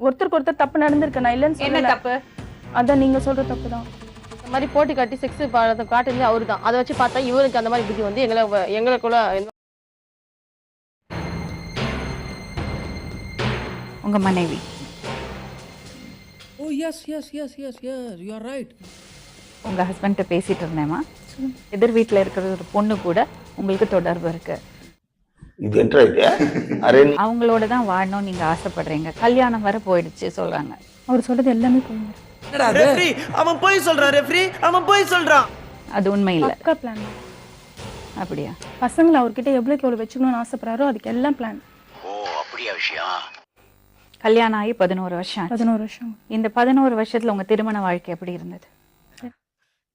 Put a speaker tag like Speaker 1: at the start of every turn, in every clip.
Speaker 1: ஒருத்தருக்கு ஒருத்தர் தப்பு நடந்திருக்கு, நான் இல்லைன்னு
Speaker 2: என்ன
Speaker 1: சொல்லல.
Speaker 2: தப்பு?
Speaker 1: அதான் நீங்க சொல்ற தப்பு தான்.
Speaker 2: இந்த மாதிரி போட்டி காட்டி செக்ஸ் காட்டுறது அவரு தான். அதை வச்சு பார்த்தா இவருக்கு அந்த மாதிரி புத்தி வந்து எங்களுக்குள்ள
Speaker 3: உங்க மனைவி
Speaker 4: Oh yes, you are right.
Speaker 3: உங்க ஹஸ்பண்ட்ட பேசிட்டு இருந்தேமா, எதிர் வீட்டுல இருக்கிற ஒரு பொண்ணு கூட உங்களுக்கு தொடர்பு இருக்கு,
Speaker 5: இது என்ன இது?
Speaker 3: அவங்களோட தான் வாழணும் நீங்க ஆசைப்படுறீங்க, கல்யாணம் வர போயிடுச்சு சொல்றாங்க.
Speaker 1: அவர் சொல்றது எல்லாமே போய்
Speaker 4: ரெஃப்ரி அவன் போய் சொல்றான், ரெஃப்ரி அவன் போய் சொல்றான்.
Speaker 3: அது உண்மை இல்ல.
Speaker 1: பக்கா பிளான்.
Speaker 3: அப்படியா?
Speaker 1: பசங்களை அவர்கிட்ட எவ்வளவுக்கு எவ்வளவு வச்சுக்கணும்னு ஆசைப்படுறாரோ அதுக்கு எல்லாம் பிளான்.
Speaker 5: ஓ அப்படியா விஷயம்.
Speaker 3: கல்யாணம் ஆகி 11 வருஷம் ஆச்சு.
Speaker 1: 11 வருஷம்.
Speaker 3: இந்த 11 வருஷத்துல உங்க திருமண வாழ்க்கை எப்படி இருந்தது?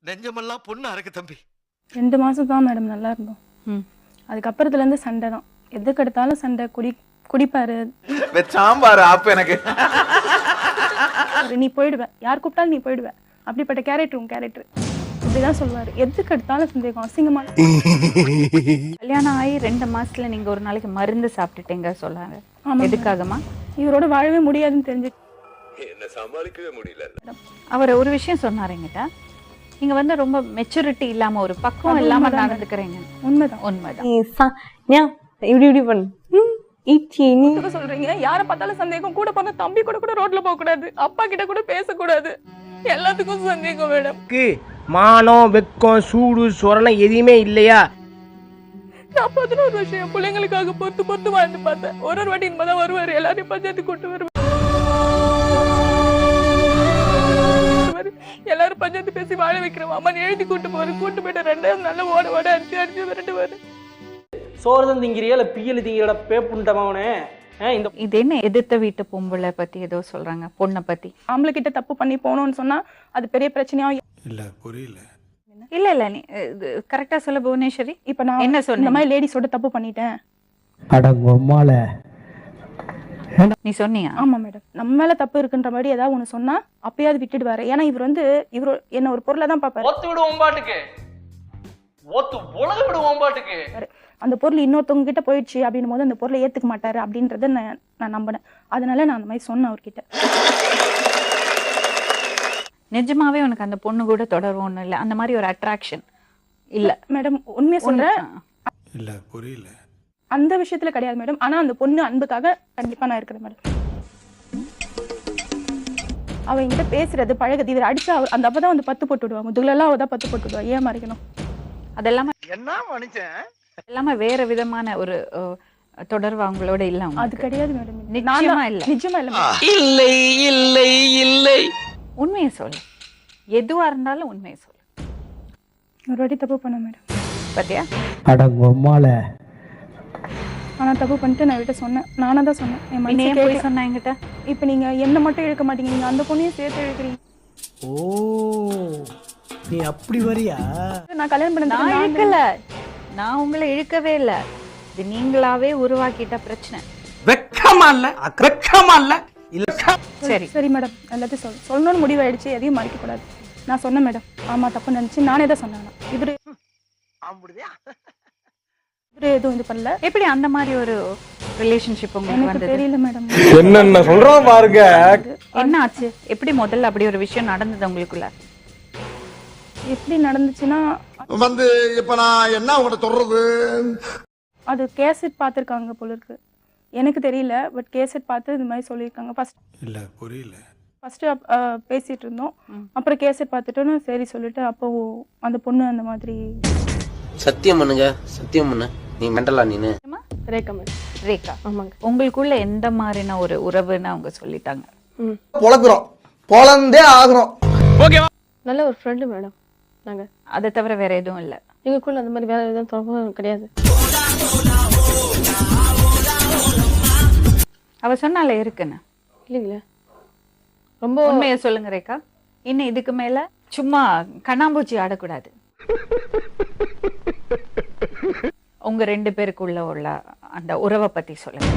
Speaker 4: நெஞ்சமெல்லாம் பொண்ணு அறக்கு தம்பி.
Speaker 1: 2 மாசம் தான் மேடம் நல்லா இருந்தோம். அதுக்கப்புறத்துல இருந்து சண்டை தான், எதுக்கு எடுத்தாலும் சண்டை. குடிப்பாரு,
Speaker 5: சாம்பார் ஆப் எனக்கு.
Speaker 1: நீ போயிடுவ, யார் கூப்பிட்டாலும் நீ போயிடுவ, அப்படிப்பட்ட கேரக்டர் உன் கேரக்டர், இப்படிதான் சொல்லுவாரு. எதுக்கு எடுத்தாலும் சந்தேகம், அசிங்கமா.
Speaker 3: கல்யாணம் ஆகி 2 மாசத்துல நீங்க ஒரு நாளைக்கு மருந்து சாப்பிட்டுட்டீங்க சொல்லாங்க. எதுக்காகமா?
Speaker 1: இவரோட வாழவே முடியாதுன்னு தெரிஞ்சு
Speaker 5: என்ன சமாளிக்கவே முடியல.
Speaker 3: அவர் ஒரு விஷயம் சொன்னாருங்கிட்ட, நீங்க வந்து ரொம்ப மெச்சூரிட்டி இல்லாம ஒரு பக்குவம் இல்லாம நடந்துக்கிறீங்க.
Speaker 1: உண்மைதான்.
Speaker 3: உண்மைதான்.
Speaker 2: இப்படி பண்ணு
Speaker 1: சொல்றீங்க. யாரை பார்த்தாலும் சந்தேகம். கூட பிறந்த தம்பி கூட ரோட்ல போக கூடாது, அப்பா கிட்ட கூட பேசக்கூடாது, எல்லாத்துக்கும் சந்தேகம் மேடம்.
Speaker 6: மானம் வெக்கம் சூடு சொரணம் எதுவுமே இல்லையா?
Speaker 1: நான் 11 வருஷம் என் பிள்ளைங்களுக்காக பொறுத்து வாழ்ந்து பார்த்தேன். ஒரு வாட்டி இனிமேதான் வருவாரு, எல்லாரையும் பஞ்சாயத்து கூட்டு வருவாரு. எல்லாரும் பஞ்சாயத்து பேசி வாழ வைக்கிறோம், அம்மா எழுதி கூட்டு போயிட்டு 2 நல்ல ஓட அடிச்சு விரட்டுவாரு.
Speaker 6: சோறுதான் திங்கிறியா இல்ல பியல் திங்கிற பேப்புண்டமாவனே. இந்த
Speaker 3: இது என்ன எதிர்த்த வீட்டு பொம்பளை பத்தி ஏதோ சொல்றாங்க, பொண்ணை பத்தி.
Speaker 1: ஆம்பளை கிட்ட தப்பு பண்ணி போனோம்னு சொன்னா அது பெரிய பிரச்சனையா
Speaker 5: இல்ல புரியல.
Speaker 3: இல்ல நீ கரெக்டா சொல்ல புவனேஸ்வரி.
Speaker 1: இப்ப நான்
Speaker 3: என்ன சொன்ன?
Speaker 1: இந்த மாதிரி லேடிஸோட தப்பு பண்ணிட்டேன்.
Speaker 6: அடங்கம்மால
Speaker 3: நீ சொன்னியா?
Speaker 1: ஆமா மேடம், நம்ம மேல தப்பு இருக்குன்ற மாதிரி ஏதாவது ஒண்ணு சொன்னா அப்பயாவது விட்டுடுவாரு. ஏன்னா இவர் என்ன ஒரு பொருளை தான் பாப்பாரு.
Speaker 6: ஒத்து விடுவோம் பாட்டுக்கு, ஒத்து உலக விடுவோம் பாட்டுக்கு.
Speaker 1: அந்த பொருள் இன்னொருத்தவங்க கிட்ட போயிடுச்சு அப்படின்னும் போது அந்த பொருளை ஏத்துக்க மாட்டாரு அப்படின்றத நான் நம்பினேன். அதனால நான் அந்த மாதிரி சொன்னேன் அவர்கிட்ட.
Speaker 3: நிஜமாவே உனக்கு அந்த பொண்ணு கூட தொடர்பு ஒண்ணும் இல்ல, அந்த மாதிரி ஒரு அட்ராக்ஷன் இல்ல?
Speaker 1: மேடம் உண்மையா சொல்றேன்.
Speaker 5: இல்ல புரியல.
Speaker 1: அந்த விஷயத்துல கிடையாது மேடம். ஆனா அந்த பொண்ணு அன்புக்காக கண்டிப்பா நான் இருக்கிறேன் மேடம். அவ என்கிட்ட பேசுறது பழகுது, இவர் அடிச்சா அந்த அப்பதான் வந்து 10 போட்டு விடுவா, முதுகுலாம் அவ தான் 10 போட்டு விடுவா. ஏன் மறைக்கணும்?
Speaker 3: அதெல்லாம்
Speaker 4: என்ன மனுஷன்
Speaker 3: எல்லாமே வேற விதமான ஒரு தொடர்பு அவங்களோட இல்ல.
Speaker 1: அது கிடையாது மேடம்.
Speaker 3: நிச்சயமா இல்ல.
Speaker 1: நிஜமா இல்ல.
Speaker 6: இல்லை இல்லை இல்லை.
Speaker 3: உண்மையை சொல்லு, எதுவா இருந்தாலும் உண்மையை சொல்லு.
Speaker 1: ஒரு வாட்டி தப்பு பண்ண மேடம்.
Speaker 3: பாத்தியா?
Speaker 6: அடங்கம்மால.
Speaker 1: ஆனா தப்பு பண்ணிட்டு நான் விட்ட சொன்னேன். நானா தான் சொன்னேன். என்
Speaker 3: நீ
Speaker 1: மனசு
Speaker 3: போய் சொன்ன என்கிட்ட.
Speaker 1: இப்ப நீங்க என்ன மட்டும் இழுக்க மாட்டீங்க, நீங்க அந்த பொண்ணையும் சேர்த்து இழுக்கிறீங்க.
Speaker 6: ஓ நீ அப்படி வரியா?
Speaker 1: நான் கல்யாணம்
Speaker 3: நான்
Speaker 1: பண்ண
Speaker 3: இழுக்கல, நான் உங்களை இழுக்கவே இல்ல, இது நீங்களாவே உருவாக்கிட்ட பிரச்சனை.
Speaker 6: வெக்கமா இல்ல, வெக்கமா இல்ல.
Speaker 3: சரி
Speaker 1: சரி மேடம், எல்லாத்தையும் சொல்லணும்னு முடிவாயிடுச்சு, எதையும் மறைக்க கூடாது. நான் சொன்னேன் மேடம், ஆமா தப்பு நினைச்சு நானே தான் சொன்னேன். இவரு எதுவும் இது பண்ணல.
Speaker 3: எப்படி அந்த மாதிரி ஒரு ரிலேஷன்ஷிப் உங்களுக்கு
Speaker 1: எனக்கு
Speaker 3: வந்தது?
Speaker 1: தெரியல மேடம்.
Speaker 5: என்னென்ன சொல்றோம் பாருங்க.
Speaker 3: என்ன ஆச்சு? எப்படி முதல்ல அப்படி ஒரு விஷயம் நடந்தது உங்களுக்குள்ள?
Speaker 1: எப்படி நடந்துச்சுன்னா
Speaker 5: வந்து இப்ப நான் என்ன உங்கள்கிட்ட சொல்றது?
Speaker 1: அது கேசட் பார்த்துருக்காங்க போல இருக்கு, எனக்கு தெரியல. பட் கேசட் பார்த்து இந்த மாதிரி சொல்லியிருக்காங்க.
Speaker 5: இல்ல புரியல.
Speaker 1: ஃபர்ஸ்ட் பேசிட்டு இருந்தோம், அப்புறம் கேசட் பார்த்துட்டோன்னு சரி சொல்லிட்டு அப்போ அந்த பொண்ணு அந்த மாதிரி.
Speaker 7: சத்தியம் பண்ணுங்க, சத்தியம் பண்ணு. நீ மெண்டலா நீனு?
Speaker 2: ரேகா மேடம்.
Speaker 3: ரேகா,
Speaker 2: ஆமாங்க.
Speaker 3: உங்களுக்குள்ள எந்த மாதிரின ஒரு உறவுன்னு அவங்க சொல்லிட்டாங்க?
Speaker 4: பொளக்குறோம், பொளந்தே ஆகுறோம்.
Speaker 2: நல்ல ஒரு ஃப்ரெண்டு மேடம். நாங்க
Speaker 3: அதை தவிர வேற எதுவும் இல்ல
Speaker 2: எங்களுக்குள்ள அந்த மாதிரி வேற எதுவும் தொடர்பு கிடையாது.
Speaker 3: அவ சொன்னால இருக்குன்னு
Speaker 2: இல்லைங்களே. ரொம்ப
Speaker 3: உண்மையை சொல்லுங்க ரேகா. இன்னும் இதுக்கு மேல சும்மா கண்ணாம்பூச்சி ஆடக்கூடாது. உங்க 2 பேருக்குள்ள உள்ள அந்த உறவை பத்தி சொல்லுங்க.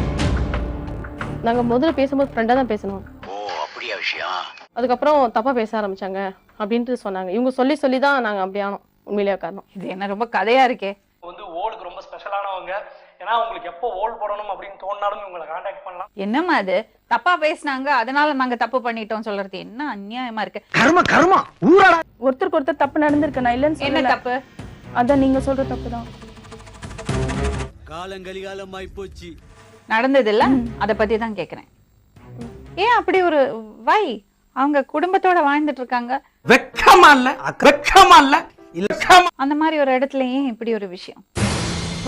Speaker 2: நாங்க முதல்ல பேசும்போது ஃப்ரெண்டா தான் பேசணும்.
Speaker 5: ஓ அப்படியா விஷயம்.
Speaker 2: அதுக்கப்புறம் தப்பா பேச ஆரம்பிச்சாங்க அப்படின்ட்டு சொன்னாங்க. இவங்க சொல்லி தான் நாங்க அப்படி ஆனோம். உண்மையிலேயே காரணம்
Speaker 3: இது என்ன ரொம்ப கதையா இருக்கே.
Speaker 6: வந்து ஓடுக்கு ரொம்ப ஸ்பெஷலானவங்க. ஏன்னா உங்களுக்கு எப்போ ஓல் போடணும் அப்படின்னு தோணினாலும் உங்களை கான்டாக்ட் பண்ணலாம்.
Speaker 3: என்னம்மா அது தப்பா பேசுனாங்க அதனால நாங்க தப்பு பண்ணிட்டோம் சொல்றது என்ன அநியாயமா இருக்கு.
Speaker 5: கர்மா ஊராடா.
Speaker 1: ஒருத்தருக்கு ஒருத்தர் தப்பு நடந்திருக்கு, நான் இல்லைன்னு
Speaker 3: என்ன
Speaker 1: சொல்லல.
Speaker 3: தப்பு?
Speaker 1: அதான் நீங்க சொல்ற தப்பு தான்
Speaker 4: காலங்கலிகாலமாய் போச்சு.
Speaker 3: நடந்தது இல்ல அத பத்தி தான் கேக்குறேன். ஏன் அப்படி ஒரு வை அவங்க குடும்பத்தோட வாழ்ந்துட்டு இருக்காங்க,
Speaker 4: வெக்கமா இல்ல
Speaker 3: அந்த மாதிரி ஒரு இடத்துல ஏன் இப்படி ஒரு விஷயம்?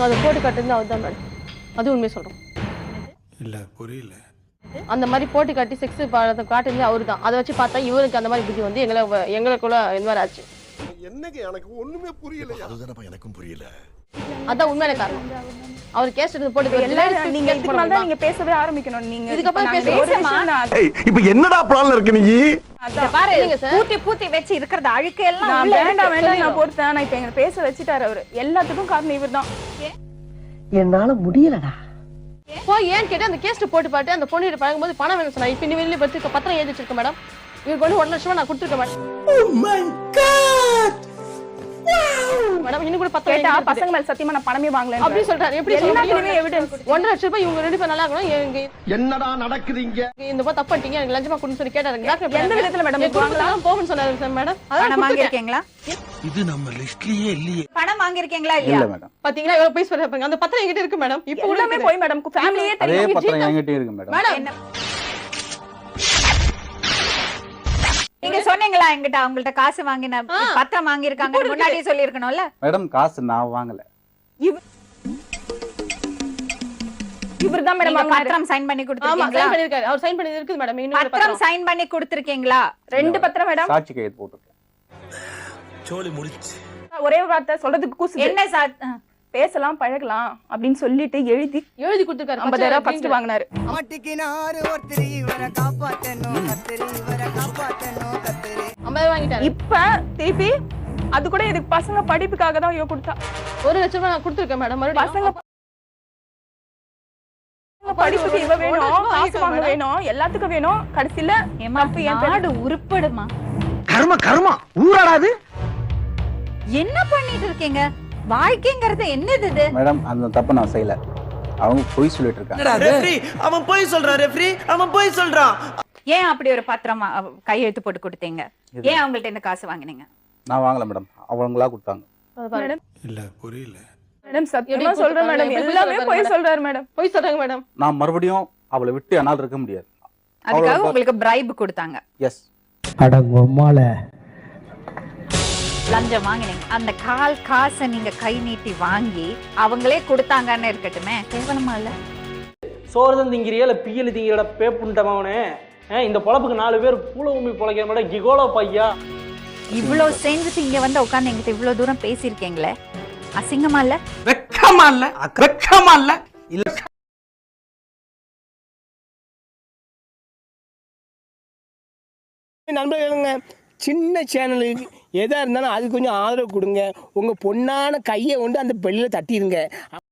Speaker 2: அதை போட்டு காட்டுறது அவர் தான் மேடம், அது உண்மையை சொல்றோம்.
Speaker 5: இல்ல புரியல.
Speaker 2: அந்த மாதிரி போட்டு காட்டி செக்ஸ் காட்டுறது அவரு தான். அதை வச்சு பார்த்தா இவருக்கு அந்த மாதிரி புத்தி வந்து எங்களுக்குள்ள இந்த மாதிரி ஆச்சு.
Speaker 5: என்னங்க எனக்கு ஒண்ணுமே புரியல. அதுதானப்பா எனக்கும் புரியல.
Speaker 2: அதான் உண்மையான காரணம். அவர் கேஸ் எடுத்து போட்டு
Speaker 1: எல்லாரும் நீங்க இதுக்கு மேல தான் நீங்க பேசவே ஆரம்பிக்கணும். நீங்க
Speaker 2: இதுக்கப்புறம்
Speaker 1: நாங்க
Speaker 2: பேச
Speaker 1: ஒரு விஷயம் தான்.
Speaker 5: இப்போ என்னடா பிளான்ல இருக்கு நீ?
Speaker 3: இத பாரு
Speaker 2: இல்லைங்க சார்.
Speaker 3: பூத்தி வச்சு இருக்கிறது அழுக்கு எல்லாம்
Speaker 1: நான்
Speaker 3: உள்ள
Speaker 1: வேண்டாம்
Speaker 3: இருக்கு.
Speaker 1: வேண்டாம் நான் பொறுத்தேன். நான் இப்ப எங்க பேச வச்சுட்டாரு அவரு. எல்லாத்துக்கும் காரணம் இவர்தான்.
Speaker 8: என்னால முடியலடா.
Speaker 2: போய் ஏன்னு கேட்டு அந்த கேஸ் போட்டு பாட்டு அந்த பொண்ணு பழகும்போது பணம் வேணும் சொன்னா. இப்ப நீ வெளியில பத்து பத்திரம் எழுதி வச்சிருக்க மேடம். இவருக்கு வந்து 1 லட்சம் நான் கொடுத்துருக்க மேடம். மேடம் இன்னும் கூட பத்திரம்
Speaker 1: கேட்டா
Speaker 2: எழுதி
Speaker 1: பசங்க மேல சத்தியமா நான் பணமே வாங்கல
Speaker 2: அப்படி சொல்றாரு. எப்படி
Speaker 1: எல்லாத்துலயுமே எவிடன்ஸ்.
Speaker 2: 1 லட்சம் ரூபாய் இவங்க 2 பேரும் நல்லா இருக்கணும்.
Speaker 5: என்னடா நடக்குது இங்க?
Speaker 2: இந்த மாதிரி தப்பு பண்ணிட்டீங்க, எனக்கு லஞ்சமா கொடுன்னு சொல்லி கேட்டாரு.
Speaker 1: எந்த விதத்துல மேடம்
Speaker 2: வாங்கலாம் போகும்னு சொன்னாரு சார் மேடம்.
Speaker 3: பணம் வாங்கிருக்கீங்களா?
Speaker 5: இது நம்ம லிஸ்ட்லயே இல்லையே.
Speaker 3: பணம் வாங்கிருக்கீங்களா இல்லையா?
Speaker 9: மேடம்
Speaker 2: பாத்தீங்களா இவ்வளவு போய் சொல்றாங்க. அந்த பத்திரம் என்கிட்ட இருக்கு மேடம். இப்போ
Speaker 1: எல்லாமே போய் மேடம் ஃபேமிலியே
Speaker 9: அதே
Speaker 1: தெரியும்.
Speaker 9: பத்திரம் என்கிட்டயும் இருக்கு மேடம்.
Speaker 2: மேடம்
Speaker 3: நீங்க சொன்னீங்களா என்கிட்ட அவங்கள்ட்ட காசு வாங்கின பத்திரம் வாங்கிருக்காங்க முன்னாடியே சொல்லிருக்கணும்ல?
Speaker 9: மேடம் காசு நான் வாங்கல.
Speaker 1: இவர்தான் மேடம்
Speaker 3: நீங்க
Speaker 1: வாங்கினாரு.
Speaker 3: பத்திரம் சைன் பண்ணி
Speaker 2: ஆமா
Speaker 3: கொடுத்திருக்கீங்களா?
Speaker 2: சைன் பண்ணிருக்காரு. அவர் சைன் பண்ணி இருக்குது மேடம். இன்னொரு
Speaker 3: பத்திரம்
Speaker 2: பத்திரம்
Speaker 3: சைன் பண்ணி கொடுத்திருக்கீங்களா?
Speaker 1: 2 பத்திரம் மேடம்.
Speaker 9: சாட்சி கையெழுத்து போட்டுருக்கேன்.
Speaker 5: சோலி முடிச்சு.
Speaker 1: ஒரே வார்த்தை சொல்றதுக்கு கூசு.
Speaker 3: என்ன
Speaker 1: பேசலாம் பழகலாம் அப்படின்னு சொல்லிட்டு எழுதி
Speaker 2: கொடுத்திருக்காரு.
Speaker 1: 50,000 ஃபர்ஸ்ட் வாங்கினாரு.
Speaker 8: மாட்டிக்கினாரு ஒருத்தர் இவரை காப்பாத்தணும் கத்திரி இவரை காப்பாத்தணும் கத்திரி.
Speaker 2: 50,000 வாங்கிட்டாரு.
Speaker 1: இப்ப திருப்பி அது கூட இதுக்கு பசங்க படிப்புக்காக தான் இவ கொடுத்தா.
Speaker 2: 1 லட்சம் ரூபாய் நான் கொடுத்திருக்கேன் மேடம். மறுபடியும்
Speaker 1: பசங்க படிப்புக்கு இவ வேணும், காசு வாங்க வேணும், எல்லாத்துக்கும் வேணும். கடைசில
Speaker 3: ஏமா நாடு உருப்படுமா?
Speaker 5: கர்மா ஊராடாது.
Speaker 3: என்ன பண்ணிட்டு இருக்கீங்க? வாழ்க்கைங்கிறது என்னது இது?
Speaker 9: மேடம் அந்த தப்பை நான் செய்யல. அவங்க பொய் சொல்லிட்டு இருக்காங்க.
Speaker 4: ரெஃப்ரி அவன் போய் சொல்றான். ரெஃப்ரி அவன் போய் சொல்றான்.
Speaker 3: ஏன் அப்படி ஒரு பத்திரம் கையெழுத்து போட்டு கொடுத்தீங்க? ஏன் அவங்கள்ட்ட இந்த காசு வாங்குனீங்க?
Speaker 9: நான் வாங்கல மேடம், அவங்களா கொடுத்தாங்க.
Speaker 1: மேடம்
Speaker 5: இல்ல புரியல.
Speaker 1: மேடம் சத்தியமா சொல்றேன் மேடம், எல்லாமே போய் சொல்றாரு மேடம்.
Speaker 2: போய் சொல்றாங்க மேடம்.
Speaker 9: நான் மறுபடியும் அவளை விட்டு என்னால் இருக்க முடியாது.
Speaker 3: அதுக்காக உங்களுக்கு பிரைப் கொடுத்தாங்க?
Speaker 9: எஸ்.
Speaker 8: அடங்கொம்மால
Speaker 3: லஞ்சம் வாங்கினீங்க. அந்த காசை நீங்க கை நீட்டி வாங்கி அவங்களே கொடுத்தாங்கன்னு இருக்கட்டுமே, கேவலமா இல்ல?
Speaker 6: சோறுதான் திங்கிறியா இல்ல பியல் திங்கிற பேப்புண்டமாவனே. இந்த பொழப்புக்கு 4 பேர் பூல உண்மை பொழைக்கிற மாதிரி கிகோலோ பையா.
Speaker 3: இவ்வளவு செஞ்சுட்டு இங்க வந்து உட்கார்ந்து என்கிட்ட இவ்வளவு தூரம் பேசியிருக்கீங்களே, அசிங்கமா இல்ல?
Speaker 4: வெக்கமா இல்ல.
Speaker 8: நண்பர்களுங்க, சின்ன சேனலுக்கு எதா இருந்தாலும் அது கொஞ்சம் ஆதரவு கொடுங்க. உங்க பொண்ணான கையை கொண்டு அந்த பெல்லில் தட்டிடுங்க.